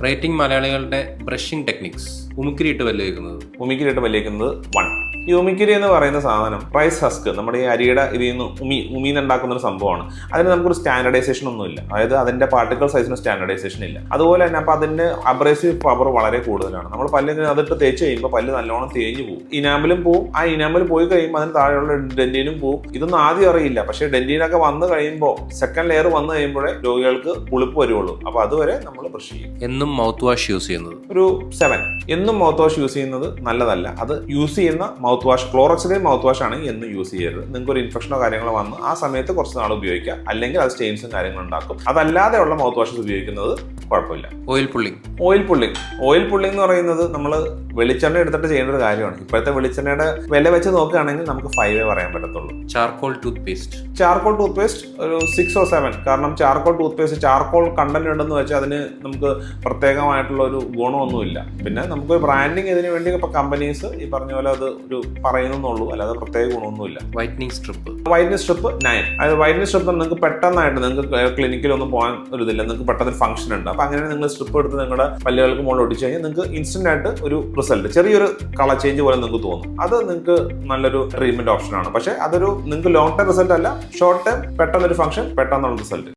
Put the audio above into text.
Rating മലയാളികളുടെ brushing techniques. ഉമിക്കിരിയിട്ട് വലിയേക്കുന്നത് 1. ഈ ഉമിക്കിരി എന്ന് പറയുന്ന സാധനം റൈസ് ഹസ്ക്, നമ്മുടെ ഈ അരിയുടെ ഇതിൽ നിന്ന് ഉമീന്നുണ്ടാക്കുന്ന ഒരു സംഭവമാണ്. അതിന് നമുക്കൊരു സ്റ്റാൻഡർഡൈസേഷൻ ഒന്നുമില്ല. അതായത് അതിന്റെ പാർട്ടിക്കൽ സൈസിന് സ്റ്റാൻഡർഡൈസേഷൻ ഇല്ല. അതുപോലെ തന്നെ അപ്പോൾ അതിന്റെ അബ്രേസീവ് പവർ വളരെ കൂടുതലാണ്. നമ്മൾ പല്ലിന് അതിട്ട് തേച്ച് കഴിയുമ്പോൾ പല്ല് നല്ലോണം തേഞ്ഞു പോകും, ഇനാമലും പോവും. ആ ഇനാമൽ പോയി കഴിയുമ്പോൾ അതിന് താഴെയുള്ള ഡെന്റിനും പോവും. ഇതൊന്നും ആദ്യം അറിയില്ല, പക്ഷേ ഡെന്റിനൊക്കെ വന്നു കഴിയുമ്പോൾ സെക്കൻഡ് ലെയർ വന്നു കഴിയുമ്പോഴേ രോഗികൾക്ക് പുളിപ്പ് വരുള്ളൂ. അപ്പോൾ അതുവരെ നമ്മൾ ബ്രഷ് ചെയ്യും. എന്നും മൗത്ത് വാഷ് യൂസ് ചെയ്യുന്നത് ഒരു 7. എന്നും മൗത്ത് വാഷ് യൂസ് ചെയ്യുന്നത് നല്ലതല്ല. അത് യൂസ് ചെയ്യുന്ന മൗത്ത് വാഷ് ക്ലോറക്സിലെ മൗത്ത് വാഷ് ആണെങ്കിൽ എന്നും യൂസ് ചെയ്യരുത്. നിങ്ങൾക്ക് ഒരു ഇൻഫെക്ഷനോ കാര്യങ്ങളോ വന്ന് ആ സമയത്ത് കുറച്ച് നാൾ ഉപയോഗിക്കാം, അല്ലെങ്കിൽ അത് സ്റ്റെയിൻസും കാര്യങ്ങളും ഉണ്ടാക്കും. അതല്ലാതെയുള്ള മൗത്ത് വാഷസ് ഉപയോഗിക്കുന്നത് കുഴപ്പമില്ല. ഓയിൽ പുള്ളിങ് എന്ന് പറയുന്നത് നമ്മൾ വെളിച്ചെണ്ണ എടുത്തിട്ട് ചെയ്യേണ്ട ഒരു കാര്യമാണ്. ഇപ്പോഴത്തെ വെളിച്ചെണ്ണയുടെ വില വെച്ച് നോക്കുകയാണെങ്കിൽ നമുക്ക് 5 പറയാൻ പറ്റത്തുള്ളൂ. ചാർക്കോൾ ടൂത്ത് പേസ്റ്റ് ഒരു 6 or 7. കാരണം ചാർക്കോൾ കണ്ടന്റ് ഉണ്ടെന്ന് വെച്ചാൽ അതിന് നമുക്ക് പ്രത്യേകമായിട്ടുള്ള ഒരു ഗുണമൊന്നുമില്ല. പിന്നെ നമുക്ക് ബ്രാൻഡിങ് ഇതിനു വേണ്ടി ഇപ്പൊ കമ്പനീസ് ഈ പറഞ്ഞ പോലെ അത് ഒരു പറയുന്നുള്ളൂ, അല്ലാതെ പ്രത്യേക ഗുണമൊന്നുമില്ല. Whitening strip 9. അതായത് വൈറ്റനിങ് സ്ട്രിപ്പ് നിങ്ങൾക്ക് പെട്ടെന്നായിട്ട് നിങ്ങൾക്ക് ക്ലിനിക്കിലൊന്നും പോകാൻ ഒരു ഇതില്ല, നിങ്ങൾക്ക് പെട്ടെന്ന് ഒരു ഫംഗ്ഷൻ ഉണ്ട്. അപ്പൊ അങ്ങനെ നിങ്ങൾ സ്ട്രിപ്പ് എടുത്ത് നിങ്ങളുടെ പല്ലുകൾക്ക് മുകളിൽ ഒടിച്ചു കഴിഞ്ഞാൽ നിങ്ങൾക്ക് ഇൻസ്റ്റന്റ് ആയിട്ട് ഒരു റിസൾട്ട്, ചെറിയൊരു കളർ ചേഞ്ച് പോലെ നിങ്ങൾക്ക് തോന്നും. അത് നിങ്ങൾക്ക് നല്ലൊരു ട്രീറ്റ്മെന്റ് ഓപ്ഷൻ ആണ്. പക്ഷേ അതൊരു നിങ്ങൾക്ക് ലോങ് ടൈം റിസൾട്ട് അല്ല, ഷോർട്ട് ടൈം പെട്ടെന്നൊരു ഫംഗ്ഷൻ, പെട്ടെന്നുള്ള റിസൾട്ട്.